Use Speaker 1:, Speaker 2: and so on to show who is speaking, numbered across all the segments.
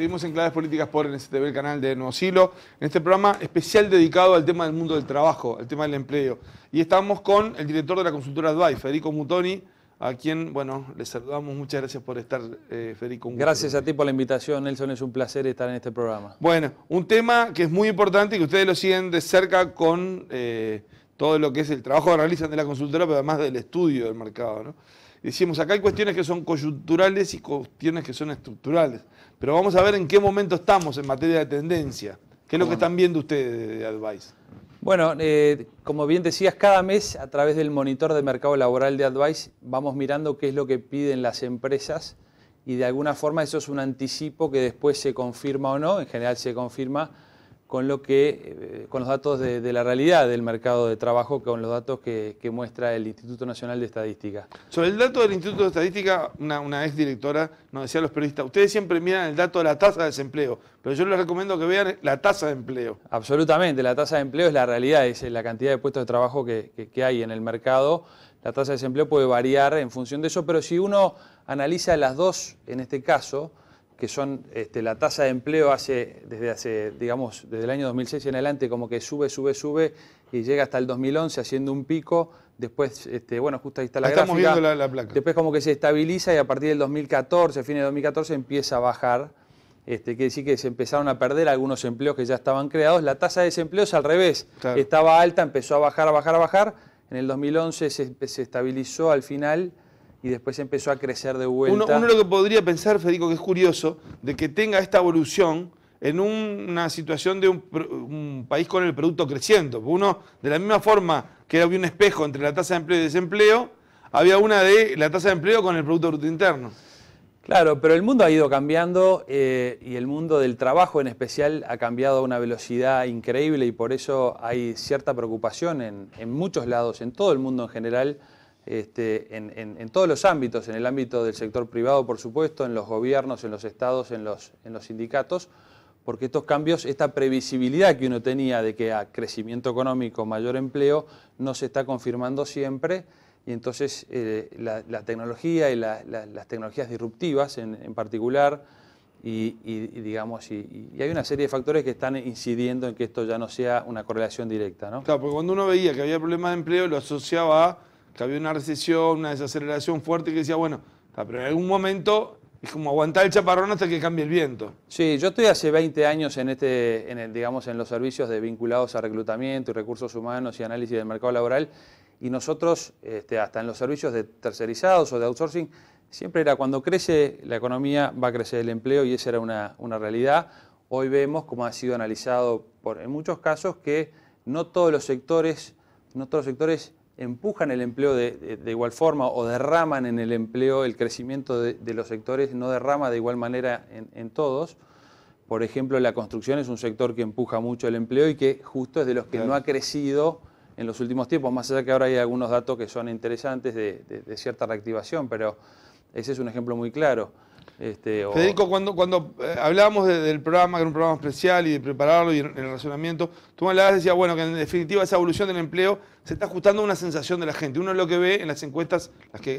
Speaker 1: Seguimos en Claves Políticas por NSTV, el canal de Nuevo Siglo, en este programa especial dedicado al tema del mundo del trabajo, al tema del empleo. Y estamos con el director de la consultora Advice, Federico Mutoni, a quien, bueno, le saludamos. Muchas gracias por estar, Federico.
Speaker 2: Gracias a ti por la invitación, Nelson. Es un placer estar en este programa.
Speaker 1: Bueno, un tema que es muy importante y que ustedes lo siguen de cerca con todo lo que es el trabajo que realizan de la consultora, pero además del estudio del mercado, ¿no? Decimos, acá hay cuestiones que son coyunturales y cuestiones que son estructurales. Pero vamos a ver en qué momento estamos en materia de tendencia. ¿Qué es lo que están viendo ustedes de Advice?
Speaker 2: Bueno, como bien decías, cada mes a través del monitor de mercado laboral de Advice vamos mirando qué es lo que piden las empresas y de alguna forma eso es un anticipo que después se confirma o no, en general se confirma con los datos de la realidad del mercado de trabajo, con los datos que muestra el Instituto Nacional de Estadística.
Speaker 1: Sobre el dato del Instituto de Estadística, una ex directora nos decía a los periodistas, ustedes siempre miran el dato de la tasa de desempleo, pero yo les recomiendo que vean la tasa de empleo.
Speaker 2: Absolutamente, la tasa de empleo es la realidad, es la cantidad de puestos de trabajo que hay en el mercado. La tasa de desempleo puede variar en función de eso, pero si uno analiza las dos, en este caso, que son la tasa de empleo desde el año 2006 en adelante, como que sube y llega hasta el 2011 haciendo un pico, después, bueno, justo ahí está la gráfica.
Speaker 1: Estamos viendo la placa.
Speaker 2: Después como que se estabiliza y a partir del 2014, fines de 2014, empieza a bajar. Quiere decir que se empezaron a perder algunos empleos que ya estaban creados. La tasa de desempleo es al revés, claro. Estaba alta, empezó a bajar. En el 2011 se estabilizó al final y después empezó a crecer de vuelta.
Speaker 1: Uno lo que podría pensar, Federico, que es curioso, de que tenga esta evolución en una situación de un país con el producto creciendo. Uno, de la misma forma que había un espejo entre la tasa de empleo y desempleo, había una de la tasa de empleo con el Producto Bruto Interno.
Speaker 2: Claro, pero el mundo ha ido cambiando y el mundo del trabajo en especial ha cambiado a una velocidad increíble y por eso hay cierta preocupación en muchos lados, en todo el mundo en general, en todos los ámbitos, en el ámbito del sector privado, por supuesto, en los gobiernos, en los estados, en los sindicatos, porque estos cambios, esta previsibilidad que uno tenía de que a crecimiento económico, mayor empleo, no se está confirmando siempre, y entonces la tecnología y las tecnologías disruptivas en particular, y hay una serie de factores que están incidiendo en que esto ya no sea una correlación directa, ¿no?
Speaker 1: Claro, porque cuando uno veía que había problemas de empleo, lo asociaba a que había una recesión, una desaceleración fuerte, que decía, bueno, pero en algún momento es como aguantar el chaparrón hasta que cambie el viento.
Speaker 2: Sí, yo estoy hace 20 años en los servicios vinculados a reclutamiento y recursos humanos y análisis del mercado laboral, y nosotros, hasta en los servicios tercerizados o de outsourcing, siempre era cuando crece la economía, va a crecer el empleo, y esa era una realidad. Hoy vemos, como ha sido analizado en muchos casos, que no todos los sectores empujan el empleo de igual forma o derraman en el empleo, el crecimiento de los sectores no derrama de igual manera en todos. Por ejemplo, la construcción es un sector que empuja mucho el empleo y que justo es de los que no ha crecido en los últimos tiempos, más allá que ahora hay algunos datos que son interesantes de cierta reactivación, pero ese es un ejemplo muy claro.
Speaker 1: Federico, cuando hablábamos del programa, que era un programa especial, y de prepararlo y el razonamiento, tú me hablabas, decías, bueno, que en definitiva esa evolución del empleo se está ajustando a una sensación de la gente. Uno es lo que ve en las encuestas,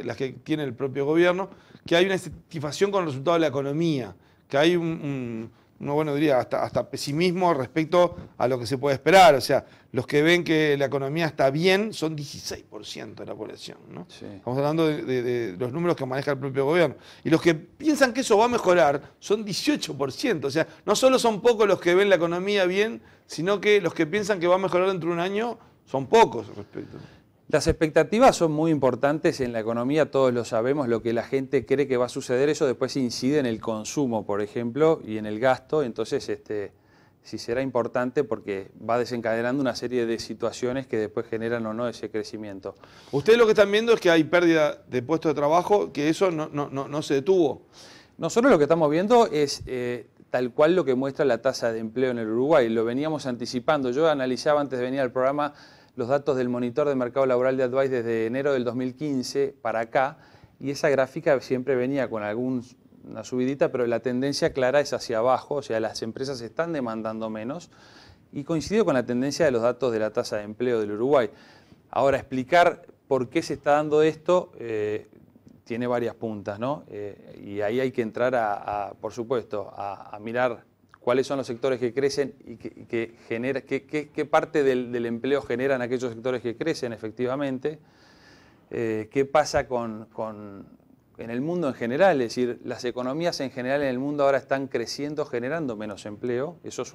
Speaker 1: las que tiene el propio gobierno, que hay una satisfacción con el resultado de la economía, que hay uno, bueno, diría, hasta pesimismo respecto a lo que se puede esperar. O sea, los que ven que la economía está bien son 16% de la población, ¿no?
Speaker 2: Sí.
Speaker 1: Estamos hablando de los números que maneja el propio gobierno. Y los que piensan que eso va a mejorar son 18%. O sea, no solo son pocos los que ven la economía bien, sino que los que piensan que va a mejorar dentro de un año son pocos respecto.
Speaker 2: Las expectativas son muy importantes en la economía, todos lo sabemos, lo que la gente cree que va a suceder, eso después incide en el consumo, por ejemplo, y en el gasto. Entonces, sí será importante porque va desencadenando una serie de situaciones que después generan o no ese crecimiento.
Speaker 1: Ustedes lo que están viendo es que hay pérdida de puestos de trabajo, que eso no se detuvo.
Speaker 2: Nosotros lo que estamos viendo es tal cual lo que muestra la tasa de empleo en el Uruguay. Lo veníamos anticipando. Yo analizaba antes de venir al programa los datos del monitor de mercado laboral de Advice desde enero del 2015 para acá, y esa gráfica siempre venía con una subidita, pero la tendencia clara es hacia abajo, o sea, las empresas están demandando menos, y coincidió con la tendencia de los datos de la tasa de empleo del Uruguay. Ahora, explicar por qué se está dando esto tiene varias puntas, ¿no? Y ahí hay que entrar por supuesto, a mirar cuáles son los sectores que crecen y qué parte del empleo generan aquellos sectores que crecen efectivamente, qué pasa en el mundo en general, es decir, las economías en general en el mundo ahora están creciendo, generando menos empleo. Eso es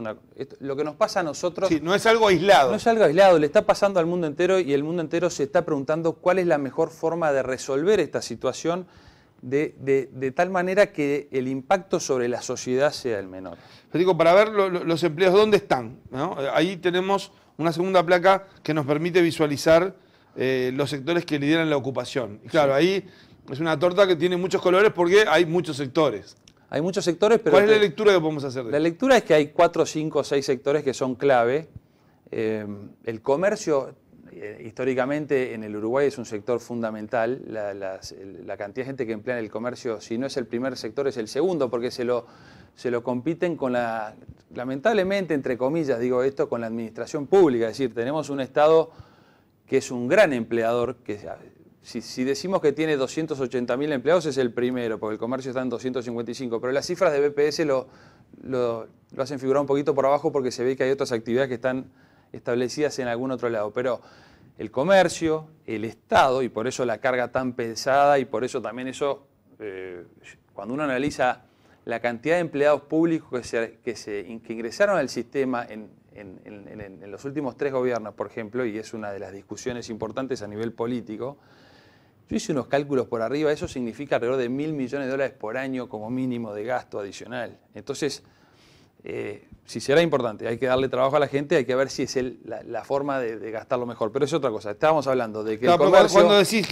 Speaker 2: lo que nos pasa a nosotros.
Speaker 1: Sí, no es algo aislado.
Speaker 2: No es algo aislado, le está pasando al mundo entero y el mundo entero se está preguntando cuál es la mejor forma de resolver esta situación de tal manera que el impacto sobre la sociedad sea el menor.
Speaker 1: Federico, para ver los empleos, ¿dónde están? ¿No? Ahí tenemos una segunda placa que nos permite visualizar los sectores que lideran la ocupación. Y claro, ahí es una torta que tiene muchos colores porque hay muchos sectores.
Speaker 2: Hay muchos sectores, pero...
Speaker 1: ¿Cuál es la lectura que podemos hacer?
Speaker 2: La lectura es que hay 4, 5, 6 sectores que son clave. El comercio, históricamente en el Uruguay es un sector fundamental. La cantidad de gente que emplea en el comercio, si no es el primer sector, es el segundo, porque se lo compiten con lamentablemente, entre comillas, digo esto, con la administración pública. Es decir, tenemos un Estado que es un gran empleador, que si decimos que tiene 280.000 empleados es el primero, porque el comercio está en 255, pero las cifras de BPS lo hacen figurar un poquito por abajo porque se ve que hay otras actividades que están establecidas en algún otro lado. Pero el comercio, el Estado, y por eso la carga tan pesada, y por eso también eso, cuando uno analiza la cantidad de empleados públicos que ingresaron al sistema en los últimos 3 gobiernos, por ejemplo, y es una de las discusiones importantes a nivel político, yo hice unos cálculos por arriba, eso significa alrededor de $1.000 millones por año como mínimo de gasto adicional. Entonces, si será importante, hay que darle trabajo a la gente, hay que ver si es la forma de gastarlo mejor. Pero es otra cosa, estábamos hablando de que
Speaker 1: claro,
Speaker 2: el comercio...
Speaker 1: Cuando decís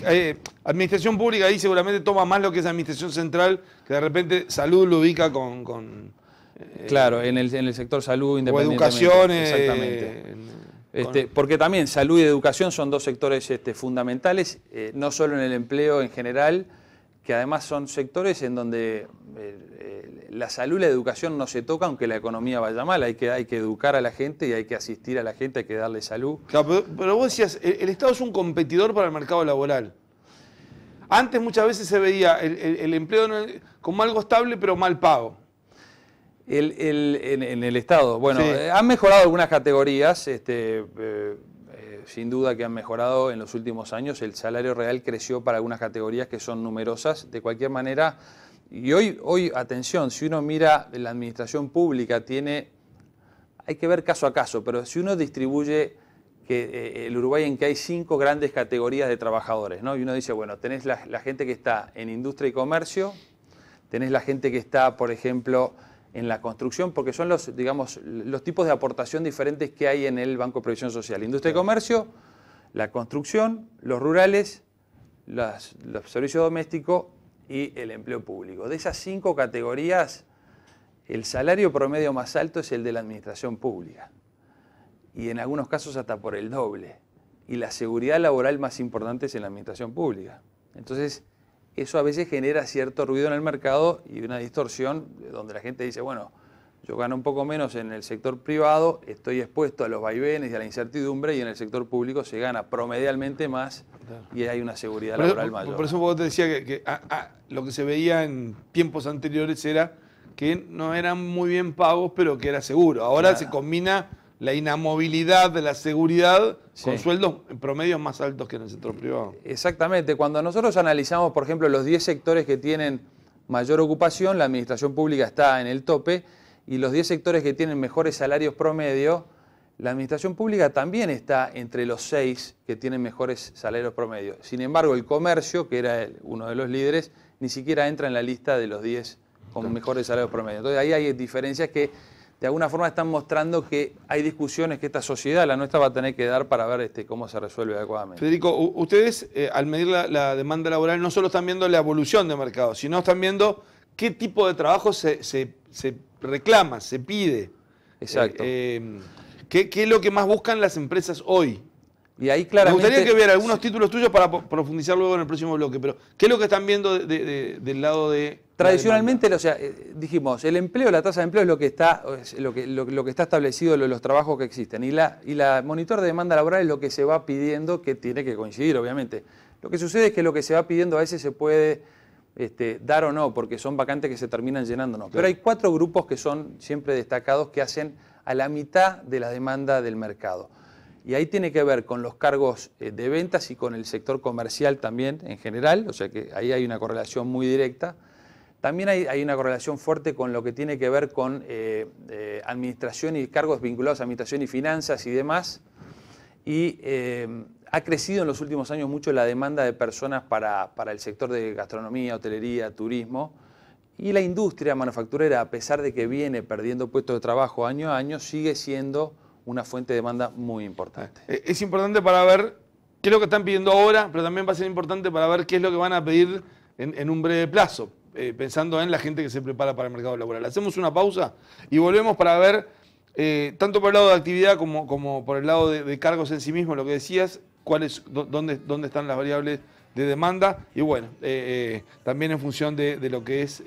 Speaker 1: administración pública, ahí seguramente toma más lo que es administración central, que de repente salud lo ubica con
Speaker 2: claro, en el sector salud,
Speaker 1: o
Speaker 2: independientemente.
Speaker 1: educación.
Speaker 2: Exactamente. Porque también salud y educación son 2 sectores fundamentales, no solo en el empleo en general, que además son sectores en donde la salud y la educación no se tocan aunque la economía vaya mal. Hay que educar a la gente y hay que asistir a la gente, hay que darle salud.
Speaker 1: Claro, pero vos decías, el Estado es un competidor para el mercado laboral. Antes muchas veces se veía el empleo como algo estable pero mal pago.
Speaker 2: En el Estado, bueno,
Speaker 1: sí.
Speaker 2: Han mejorado algunas categorías, sin duda que han mejorado en los últimos años. El salario real creció para algunas categorías que son numerosas. De cualquier manera, y hoy atención, si uno mira la administración pública, hay que ver caso a caso, pero si uno distribuye el Uruguay en que hay 5 grandes categorías de trabajadores, ¿no? Y uno dice, bueno, tenés la gente que está en industria y comercio, tenés la gente que está, por ejemplo, en la construcción, porque son los tipos de aportación diferentes que hay en el Banco de Previsión Social. Industria y comercio, la construcción, los rurales, los servicios domésticos y el empleo público. De esas 5 categorías, el salario promedio más alto es el de la administración pública. Y en algunos casos hasta por el doble. Y la seguridad laboral más importante es en la administración pública. Entonces, eso a veces genera cierto ruido en el mercado y una distorsión donde la gente dice, bueno, yo gano un poco menos en el sector privado, estoy expuesto a los vaivenes y a la incertidumbre, y en el sector público se gana promedialmente más y hay una seguridad laboral mayor.
Speaker 1: Por eso vos te decía que lo que se veía en tiempos anteriores era que no eran muy bien pagos, pero que era seguro. Ahora se combina la inamovilidad de la seguridad con sueldos en promedios más altos que en el sector privado.
Speaker 2: Exactamente. Cuando nosotros analizamos, por ejemplo, los 10 sectores que tienen mayor ocupación, la administración pública está en el tope, y los 10 sectores que tienen mejores salarios promedio, la administración pública también está entre los 6 que tienen mejores salarios promedio. Sin embargo, el comercio, que era uno de los líderes, ni siquiera entra en la lista de los 10 con mejores salarios promedio. Entonces ahí hay diferencias que de alguna forma están mostrando que hay discusiones que esta sociedad, la nuestra, va a tener que dar para ver cómo se resuelve adecuadamente.
Speaker 1: Federico, ustedes al medir la demanda laboral no solo están viendo la evolución del mercado, sino están viendo qué tipo de trabajo se reclama, se pide.
Speaker 2: Exacto.
Speaker 1: ¿Qué es lo que más buscan las empresas hoy?
Speaker 2: Y ahí claramente...
Speaker 1: Me gustaría que viera algunos títulos tuyos para profundizar luego en el próximo bloque, pero ¿qué es lo que están viendo del lado de...
Speaker 2: Tradicionalmente, o sea, dijimos, el empleo, la tasa de empleo es lo que está establecido, los trabajos que existen. Y la monitor de demanda laboral es lo que se va pidiendo, que tiene que coincidir, obviamente. Lo que sucede es que lo que se va pidiendo a veces se puede dar o no, porque son vacantes que se terminan llenando o no.
Speaker 1: Claro.
Speaker 2: Pero hay 4 grupos que son siempre destacados, que hacen a la mitad de la demanda del mercado. Y ahí tiene que ver con los cargos de ventas y con el sector comercial también en general, o sea que ahí hay una correlación muy directa. También hay una correlación fuerte con lo que tiene que ver con administración y cargos vinculados a administración y finanzas y demás. Y ha crecido en los últimos años mucho la demanda de personas para el sector de gastronomía, hotelería, turismo. Y la industria manufacturera, a pesar de que viene perdiendo puestos de trabajo año a año, sigue siendo una fuente de demanda muy importante.
Speaker 1: Es importante para ver qué es lo que están pidiendo ahora, pero también va a ser importante para ver qué es lo que van a pedir en un breve plazo, pensando en la gente que se prepara para el mercado laboral. Hacemos una pausa y volvemos para ver, tanto por el lado de actividad como por el lado de cargos en sí mismo, lo que decías, dónde están las variables de demanda y bueno, también en función de lo que es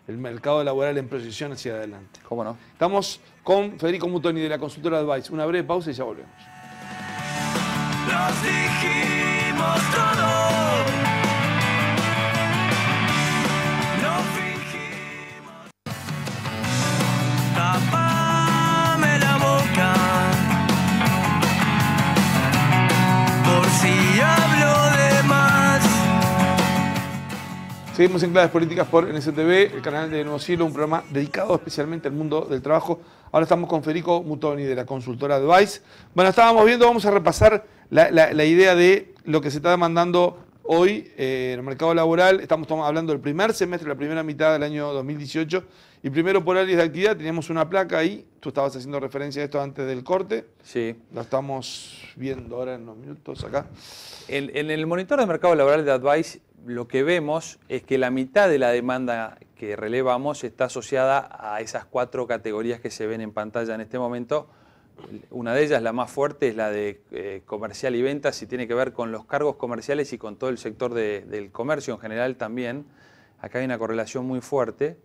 Speaker 1: el mercado laboral en proyección hacia adelante.
Speaker 2: ¿Cómo no?
Speaker 1: Estamos con Federico Mutoni de la consultora Advice. Una breve pausa y ya volvemos.
Speaker 3: Nos dijimos todo. No fingimos. Tapame la boca. Por si hablo de más.
Speaker 1: Seguimos en Claves Políticas por NSTV, el canal de Nuevo Siglo, un programa dedicado especialmente al mundo del trabajo. Ahora estamos con Federico Mutoni de la consultora Advice. Bueno, estábamos viendo, vamos a repasar la idea de lo que se está demandando hoy en el mercado laboral. Estamos hablando del primer semestre, la primera mitad del año 2018. Y primero por áreas de actividad, teníamos una placa ahí. Tú estabas haciendo referencia a esto antes del corte.
Speaker 2: Sí.
Speaker 1: Lo estamos viendo ahora en unos minutos acá.
Speaker 2: En el monitor de mercado laboral de Advice, lo que vemos es que la mitad de la demanda que relevamos está asociada a esas 4 categorías que se ven en pantalla en este momento. Una de ellas, la más fuerte, es la de comercial y ventas, y tiene que ver con los cargos comerciales y con todo el sector del comercio en general también. Acá hay una correlación muy fuerte.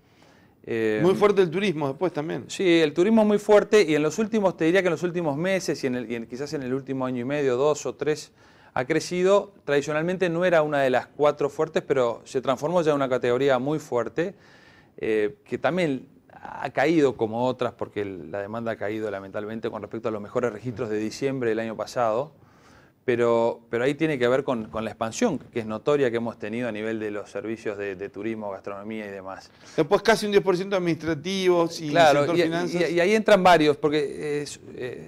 Speaker 1: Muy fuerte el turismo después también.
Speaker 2: Sí, el turismo es muy fuerte y en los últimos, te diría que en los últimos meses quizás en el último año y medio, 2 o 3, ha crecido. Tradicionalmente no era una de las 4 fuertes, pero se transformó ya en una categoría muy fuerte, que también ha caído como otras, porque la demanda ha caído lamentablemente con respecto a los mejores registros de diciembre del año pasado. Pero ahí tiene que ver con la expansión, que es notoria, que hemos tenido a nivel de los servicios de turismo, gastronomía y demás.
Speaker 1: Después casi un 10% administrativos y
Speaker 2: claro,
Speaker 1: sector finanzas.
Speaker 2: Y ahí entran varios, porque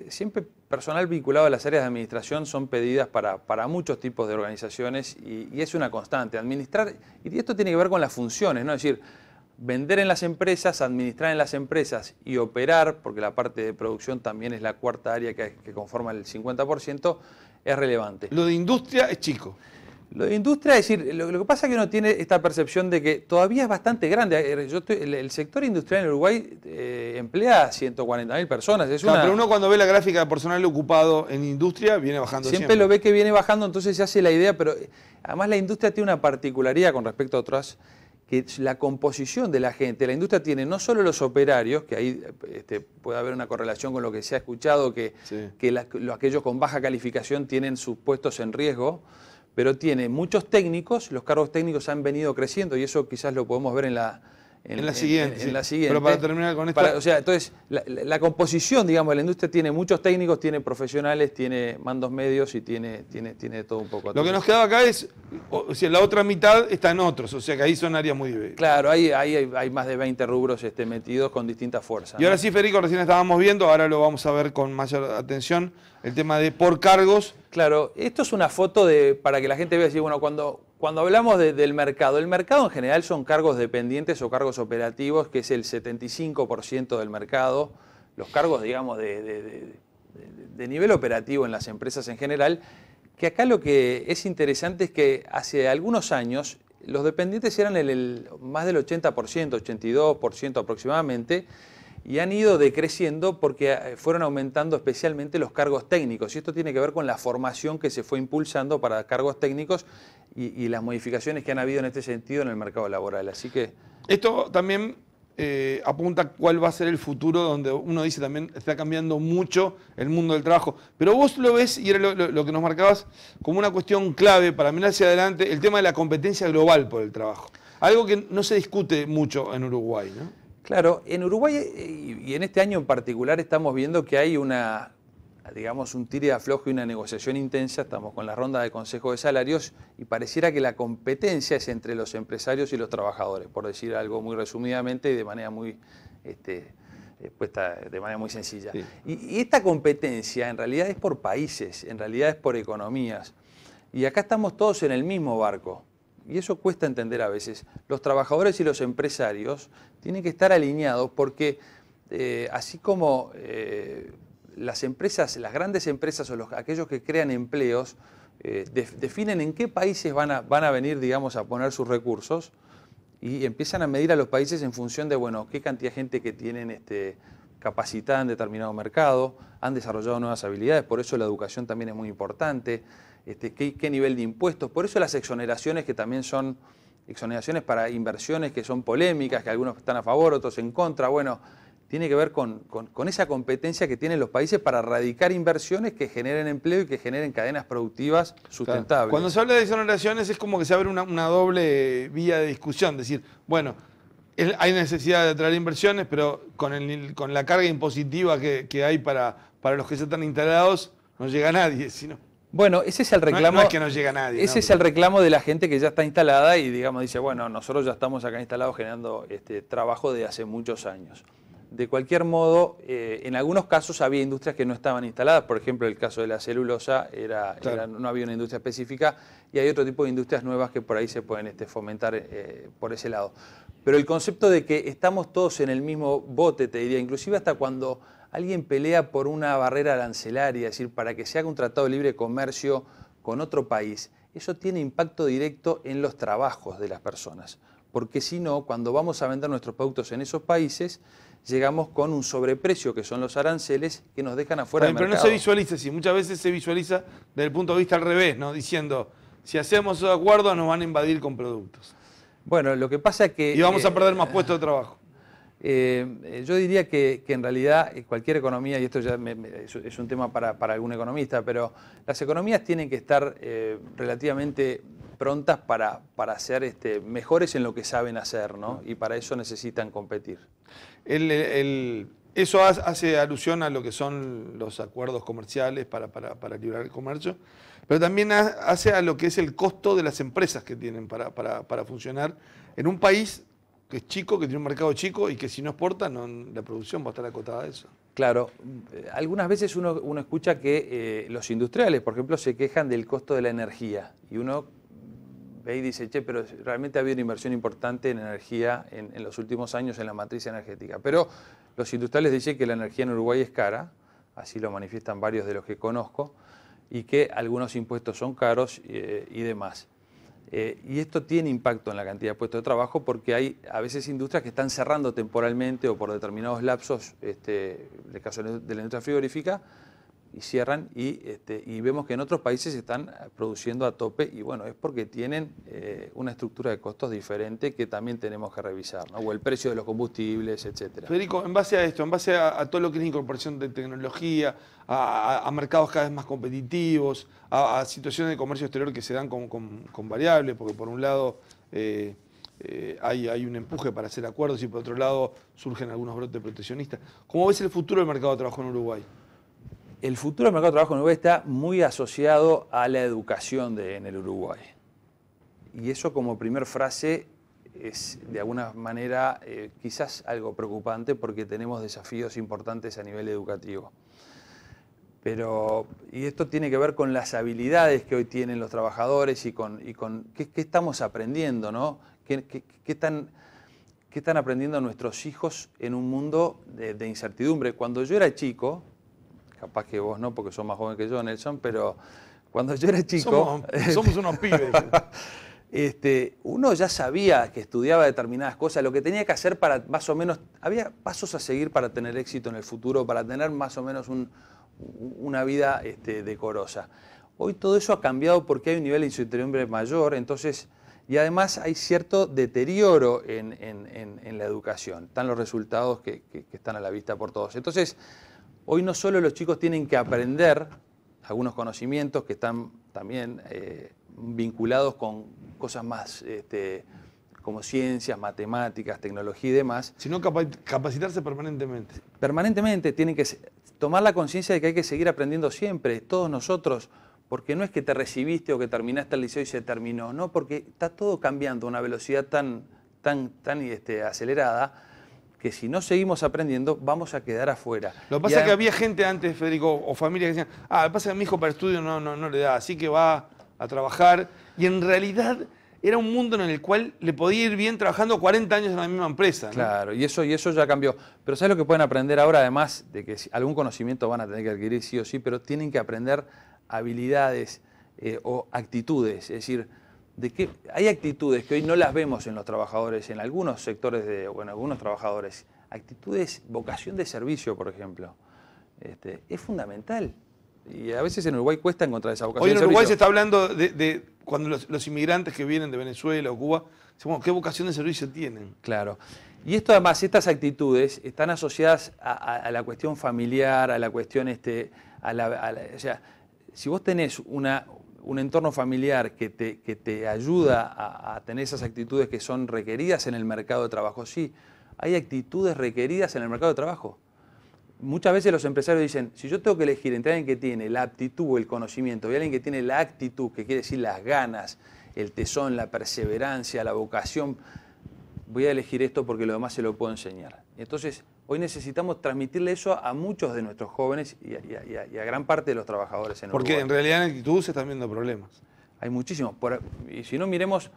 Speaker 2: siempre personal vinculado a las áreas de administración son pedidas para muchos tipos de organizaciones y es una constante. Administrar, y esto tiene que ver con las funciones, ¿no? Es decir, vender en las empresas, administrar en las empresas y operar, porque la parte de producción también es la 4ª área que conforma el 50%, es relevante.
Speaker 1: Lo de industria es chico.
Speaker 2: Lo de industria, es decir, lo que pasa es que uno tiene esta percepción de que todavía es bastante grande. El sector industrial en Uruguay emplea a 140.000 personas.
Speaker 1: Pero uno cuando ve la gráfica de personal ocupado en industria viene bajando
Speaker 2: siempre lo ve que viene bajando, entonces se hace la idea, pero además la industria tiene una particularidad con respecto a otras, que la composición de la gente. La industria tiene no solo los operarios, que ahí puede haber una correlación con lo que se ha escuchado, que aquellos con baja calificación tienen sus puestos en riesgo, pero tiene muchos técnicos. Los cargos técnicos han venido creciendo y eso quizás lo podemos ver en la siguiente.
Speaker 1: Pero para terminar con esto...
Speaker 2: Entonces, la composición, digamos, de la industria tiene muchos técnicos, tiene profesionales, tiene mandos medios y tiene todo un poco.
Speaker 1: Lo que nos quedaba acá es, o sea, la otra mitad está en otros, o sea que ahí son áreas muy diversas.
Speaker 2: Claro, hay más de 20 rubros metidos con distintas fuerzas.
Speaker 1: Y ahora sí, Federico, recién estábamos viendo, ahora lo vamos a ver con mayor atención, el tema de por cargos.
Speaker 2: Claro, esto es una foto para que la gente vea, bueno, cuando hablamos del mercado, el mercado en general son cargos dependientes o cargos operativos, que es el 75% del mercado. Los cargos, digamos, de nivel operativo en las empresas en general, que acá lo que es interesante es que hace algunos años los dependientes eran más del 80%, 82% aproximadamente, y han ido decreciendo porque fueron aumentando especialmente los cargos técnicos. Y esto tiene que ver con la formación que se fue impulsando para cargos técnicos y las modificaciones que han habido en este sentido en el mercado laboral. Así que...
Speaker 1: Esto también apunta cuál va a ser el futuro, donde uno dice también está cambiando mucho el mundo del trabajo. Pero vos lo ves, y era lo que nos marcabas, como una cuestión clave para mirar hacia adelante, el tema de la competencia global por el trabajo. Algo que no se discute mucho en Uruguay, ¿no?
Speaker 2: Claro, en Uruguay y en este año en particular estamos viendo que hay digamos, un tire de aflojo y una negociación intensa. Estamos con la ronda de consejo de salarios y pareciera que la competencia es entre los empresarios y los trabajadores, por decir algo muy resumidamente y de manera muy puesta de manera muy sencilla. Sí. Y esta competencia en realidad es por países, en realidad es por economías. Y acá estamos todos en el mismo barco. Y eso cuesta entender a veces. Los trabajadores y los empresarios tienen que estar alineados porque así como las empresas, las grandes empresas o aquellos que crean empleos definen en qué países van a venir, digamos, a poner sus recursos y empiezan a medir a los países en función de, bueno, qué cantidad de gente que tienen capacitada en determinado mercado, han desarrollado nuevas habilidades, por eso la educación también es muy importante, qué nivel de impuestos, por eso las exoneraciones que también son exoneraciones para inversiones que son polémicas, que algunos están a favor, otros en contra, bueno, tiene que ver con esa competencia que tienen los países para radicar inversiones que generen empleo y que generen cadenas productivas sustentables. Claro.
Speaker 1: Cuando se habla de exoneraciones es como que se abre una doble vía de discusión, es decir, bueno, hay necesidad de atraer inversiones, pero con la carga impositiva que hay para los que ya están instalados, no llega nadie, sino...
Speaker 2: Bueno, ese es el reclamo.
Speaker 1: No es que no llega nadie.
Speaker 2: Ese es el reclamo de la gente que ya está instalada y, digamos, dice, bueno, nosotros ya estamos acá instalados generando trabajo de hace muchos años. De cualquier modo, en algunos casos había industrias que no estaban instaladas, por ejemplo, el caso de la celulosa, no había una industria específica, y hay otro tipo de industrias nuevas que por ahí se pueden fomentar por ese lado. Pero el concepto de que estamos todos en el mismo bote, te diría, inclusive hasta cuando alguien pelea por una barrera arancelaria, es decir, para que se haga un tratado de libre comercio con otro país, eso tiene impacto directo en los trabajos de las personas. Porque si no, cuando vamos a vender nuestros productos en esos países, llegamos con un sobreprecio, que son los aranceles, que nos dejan afuera del mercado.
Speaker 1: Pero no se visualiza así, muchas veces se visualiza desde el punto de vista al revés, ¿no? Diciendo, si hacemos esos acuerdos nos van a invadir con productos.
Speaker 2: Bueno, lo que pasa es que...
Speaker 1: Y vamos a perder más puestos de trabajo.
Speaker 2: Yo diría que en realidad cualquier economía, y esto ya es un tema para algún economista, pero las economías tienen que estar relativamente prontas para ser mejores en lo que saben hacer, ¿no? Y para eso necesitan competir.
Speaker 1: Eso hace alusión a lo que son los acuerdos comerciales para librar el comercio, pero también hace a lo que es el costo de las empresas que tienen para funcionar en un país que es chico, que tiene un mercado chico y que si no exporta, la producción va a estar acotada a eso.
Speaker 2: Claro, algunas veces uno escucha que los industriales, por ejemplo, se quejan del costo de la energía y uno ve y dice, che, pero realmente ha habido una inversión importante en energía en los últimos años en la matriz energética. Pero los industriales dicen que la energía en Uruguay es cara, así lo manifiestan varios de los que conozco, y que algunos impuestos son caros y demás. Y esto tiene impacto en la cantidad de puestos de trabajo porque hay a veces industrias que están cerrando temporalmente o por determinados lapsos, en el caso de la industria frigorífica, y cierran y vemos que en otros países están produciendo a tope y bueno, es porque tienen una estructura de costos diferente que también tenemos que revisar, ¿no? O el precio de los combustibles, etcétera.
Speaker 1: Federico, en base a esto, en base a todo lo que es la incorporación de tecnología, a mercados cada vez más competitivos, a situaciones de comercio exterior que se dan con variables, porque por un lado hay un empuje para hacer acuerdos y por otro lado surgen algunos brotes proteccionistas. ¿Cómo ves el futuro del mercado de trabajo en Uruguay?
Speaker 2: El futuro del mercado de trabajo en Uruguay está muy asociado a la educación en el Uruguay. Y eso como primer frase es de alguna manera quizás algo preocupante porque tenemos desafíos importantes a nivel educativo. Y esto tiene que ver con las habilidades que hoy tienen los trabajadores y con qué estamos aprendiendo, ¿no? ¿Qué están aprendiendo nuestros hijos en un mundo de incertidumbre? Cuando yo era chico, capaz que vos no, porque sos más joven que yo, Nelson, pero cuando yo era chico...
Speaker 1: Somos unos pibes.
Speaker 2: Uno ya sabía que estudiaba determinadas cosas, lo que tenía que hacer para más o menos... Había pasos a seguir para tener éxito en el futuro, para tener más o menos una vida decorosa. Hoy todo eso ha cambiado porque hay un nivel de incertidumbre mayor, entonces y además hay cierto deterioro en la educación. Están los resultados que están a la vista por todos. Entonces, hoy no solo los chicos tienen que aprender algunos conocimientos que están también vinculados con cosas más como ciencias, matemáticas, tecnología y demás.
Speaker 1: Sino capacitarse permanentemente.
Speaker 2: Permanentemente tienen que tomar la conciencia de que hay que seguir aprendiendo siempre, todos nosotros, porque no es que te recibiste o que terminaste el liceo y se terminó, no, porque está todo cambiando a una velocidad tan acelerada que si no seguimos aprendiendo vamos a quedar afuera.
Speaker 1: Lo que pasa es que había gente antes, Federico, o familias que decían, lo que pasa es que a mi hijo para estudio no le da, así que va a trabajar, y en realidad era un mundo en el cual le podía ir bien trabajando 40 años en la misma empresa, ¿no?
Speaker 2: Claro, y eso ya cambió. Pero ¿sabes lo que pueden aprender ahora? Además de que algún conocimiento van a tener que adquirir sí o sí, pero tienen que aprender habilidades o actitudes. Es decir, hay actitudes que hoy no las vemos en los trabajadores, en algunos sectores, en algunos trabajadores. Actitudes, vocación de servicio, por ejemplo. Es fundamental. Y a veces en Uruguay cuesta encontrar esa vocación de servicio.
Speaker 1: Hoy en Uruguay se está hablando de cuando los inmigrantes que vienen de Venezuela o Cuba, decimos, ¿qué vocación de servicio tienen?
Speaker 2: Claro. Y esto además, estas actitudes están asociadas a la cuestión familiar, a la cuestión, o sea, si vos tenés un entorno familiar que te ayuda a tener esas actitudes que son requeridas en el mercado de trabajo, sí, hay actitudes requeridas en el mercado de trabajo. Muchas veces los empresarios dicen, si yo tengo que elegir entre alguien que tiene la aptitud o el conocimiento y alguien que tiene la actitud, que quiere decir las ganas, el tesón, la perseverancia, la vocación, voy a elegir esto porque lo demás se lo puedo enseñar. Entonces, hoy necesitamos transmitirle eso a muchos de nuestros jóvenes y a gran parte de los trabajadores en Uruguay.
Speaker 1: Porque en realidad en actitud se están viendo problemas.
Speaker 2: Hay muchísimos. Y si no, miremos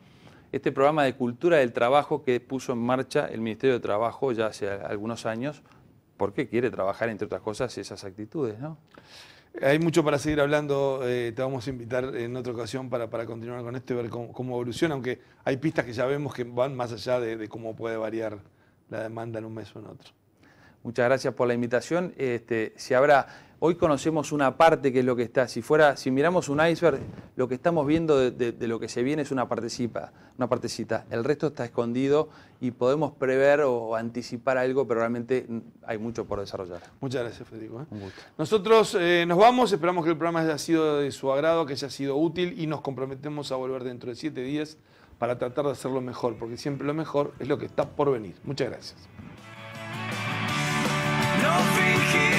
Speaker 2: este programa de cultura del trabajo que puso en marcha el Ministerio de Trabajo ya hace algunos años, porque quiere trabajar, entre otras cosas, esas actitudes, ¿no?
Speaker 1: Hay mucho para seguir hablando, te vamos a invitar en otra ocasión para continuar con esto y ver cómo evoluciona, aunque hay pistas que ya vemos que van más allá de cómo puede variar la demanda en un mes o en otro.
Speaker 2: Muchas gracias por la invitación. Hoy conocemos una parte que es lo que está, si miramos un iceberg, lo que estamos viendo de lo que se viene es una partecita. El resto está escondido y podemos prever o anticipar algo, pero realmente hay mucho por desarrollar.
Speaker 1: Muchas gracias, Federico.
Speaker 2: Un gusto.
Speaker 1: Nosotros nos vamos, esperamos que el programa haya sido de su agrado, que haya sido útil y nos comprometemos a volver dentro de 7 días para tratar de hacerlo mejor, porque siempre lo mejor es lo que está por venir. Muchas gracias.
Speaker 3: No fingí